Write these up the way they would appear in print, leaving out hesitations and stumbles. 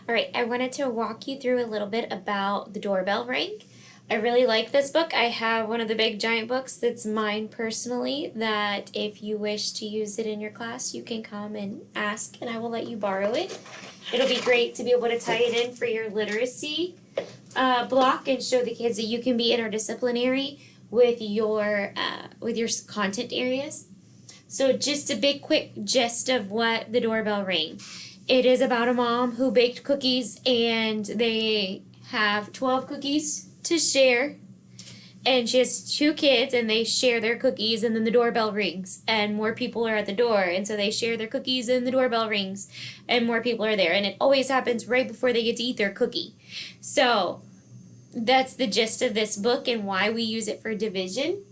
All right, I wanted to walk you through a little bit about the Doorbell Ring. I really like this book. I have one of the big giant books that's mine personally, that if you wish to use it in your class, you can come and ask and I will let you borrow it. It'll be great to be able to tie it in for your literacy block and show the kids that you can be interdisciplinary with your content areas. So just a big quick gist of what the Doorbell Ring. It is about a mom who baked cookies and they have 12 cookies to share. And she has 2 kids and they share their cookies and then the doorbell rings and more people are at the door. And so they share their cookies and the doorbell rings and more people are there. And it always happens right before they get to eat their cookie. So that's the gist of this book and why we use it for division.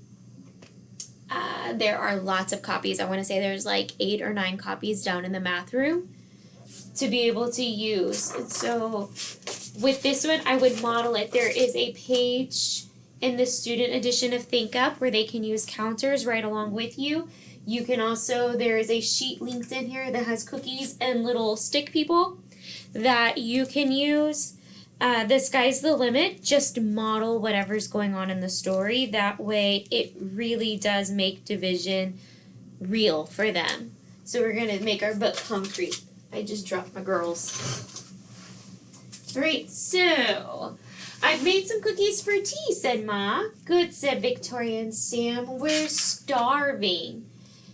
There are lots of copies. I want to say there's like 8 or 9 copies down in the math room to be able to use. And so with this one, I would model it. There is a page in the student edition of Think Up where they can use counters right along with you. You can also, there is a sheet linked in here that has cookies and little stick people that you can use. The sky's the limit. Just model whatever's going on in the story. That way it really does make division real for them. So we're going to make our book concrete. I just dropped my girls. Alright, so I've made some cookies for tea, said Ma. Good, said Victoria and Sam. We're starving.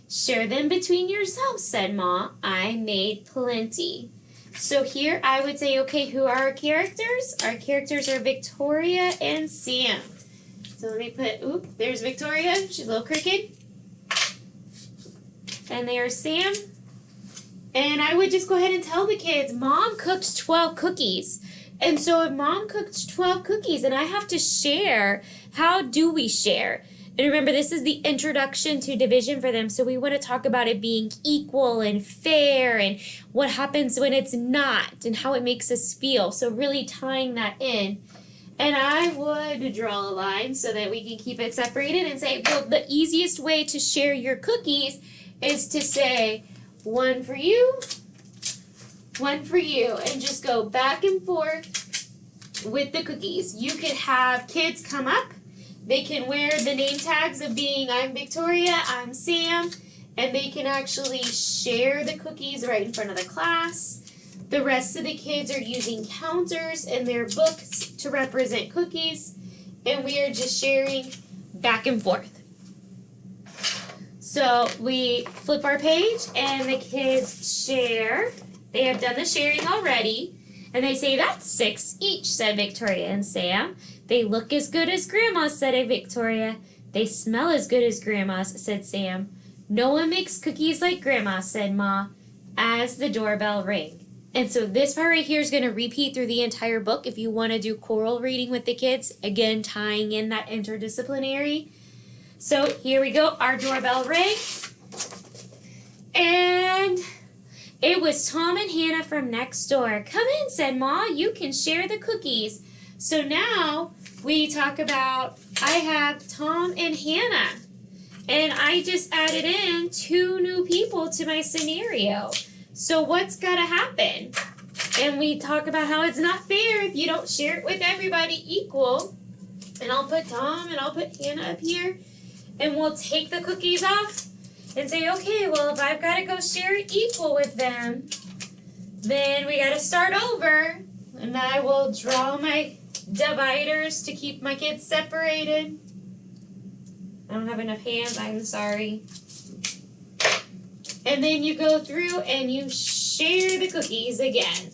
Share them between yourselves, said Ma. I made plenty. So here I would say, okay, who are our characters? Our characters are Victoria and Sam. So let me put, there's Victoria. She's a little crooked. And there's Sam. And I would just go ahead and tell the kids, Mom cooked 12 cookies. And so if Mom cooked 12 cookies and I have to share, how do we share? And remember, this is the introduction to division for them, so we want to talk about it being equal and fair and what happens when it's not and how it makes us feel. So really tying that in. And I would draw a line so that we can keep it separated and say, well, the easiest way to share your cookies is to say, one for you, and just go back and forth with the cookies. You could have kids come up. They can wear the name tags of being I'm Victoria, I'm Sam, and they can actually share the cookies right in front of the class. The rest of the kids are using counters in their books to represent cookies, and we are just sharing back and forth. So we flip our page, and the kids share. They have done the sharing already, and they say, that's 6 each, said Victoria and Sam. They look as good as Grandma's, said Victoria. They smell as good as Grandma's, said Sam. No one makes cookies like Grandma, said Ma, as the doorbell rang. And so this part right here is going to repeat through the entire book if you want to do choral reading with the kids, again, tying in that interdisciplinary. So here we go, our doorbell rang. And it was Tom and Hannah from next door. Come in, said Ma, you can share the cookies. So now we talk about, I have Tom and Hannah. And I just added in 2 new people to my scenario. So what's got to happen? And we talk about how it's not fair if you don't share it with everybody equal. And I'll put Tom and I'll put Hannah up here. And we'll take the cookies off and say, okay, well, if I've got to go share it equal with them, then we got to start over. And I will draw my dividers to keep my kids separated. I don't have enough hands, I'm sorry. And then you go through and you share the cookies again.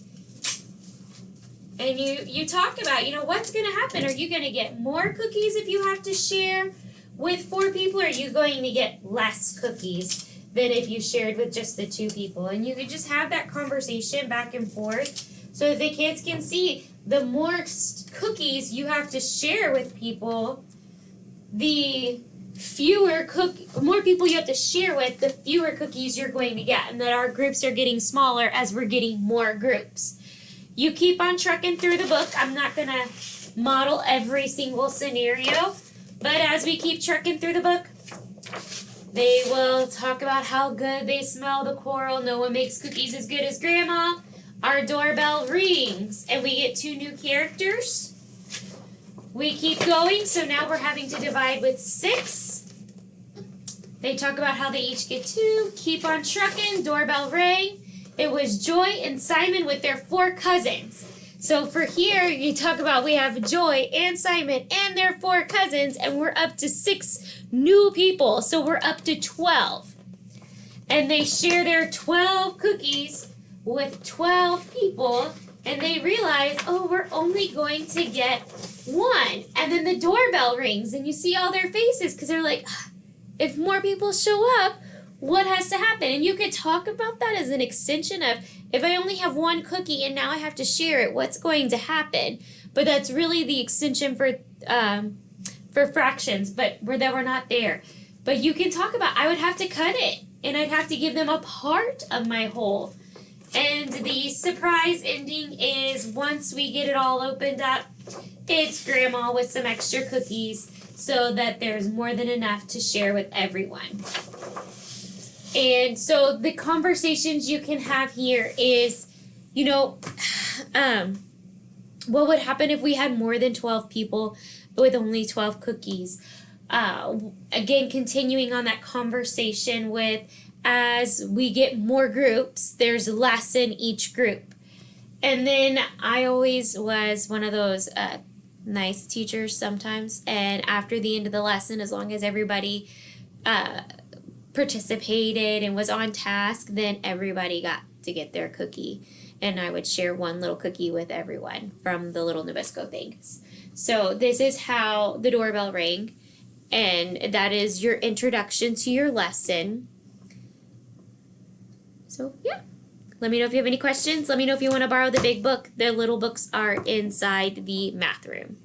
And you talk about, what's going to happen? Are you going to get more cookies if you have to share with 4 people? Or are you going to get less cookies than if you shared with just the 2 people? And you could just have that conversation back and forth so that the kids can see the more cookies you have to share with people, the more people you have to share with, the fewer cookies you're going to get, and that our groups are getting smaller as we're getting more groups. You keep on trucking through the book. I'm not going to model every single scenario, but as we keep trucking through the book, they will talk about how good they smell the coral. No one makes cookies as good as Grandma. Our doorbell rings and we get 2 new characters. We keep going, so now we're having to divide with 6. They talk about how they each get 2. Keep on trucking. Doorbell rang. It was Joy and Simon with their 4 cousins. So for here, you talk about we have Joy and Simon and their 4 cousins, and we're up to 6 new people. So we're up to 12. And they share their 12 cookies with 12 people, and they realize, oh, we're only going to get 1. And then the doorbell rings, and you see all their faces because they're like, if more people show up, what has to happen? And you could talk about that as an extension of, if I only have 1 cookie and now I have to share it, what's going to happen? But that's really the extension for fractions, but that we're not there. But you can talk about, I would have to cut it, and I'd have to give them a part of my whole. And the surprise ending is, once we get it all opened up, it's Grandma with some extra cookies so that there's more than enough to share with everyone. And so the conversations you can have here is, what would happen if we had more than 12 people with only 12 cookies? Again, continuing on that conversation with, as we get more groups, there's less in each group. And then I always was one of those nice teachers sometimes, and after the end of the lesson, as long as everybody participated and was on task, then everybody got to get their cookie, and I would share 1 little cookie with everyone from the little Nabisco things. So this is how the doorbell rang, and that is your introduction to your lesson. So yeah, let me know if you have any questions. Let me know if you want to borrow the big book. The little books are inside the math room.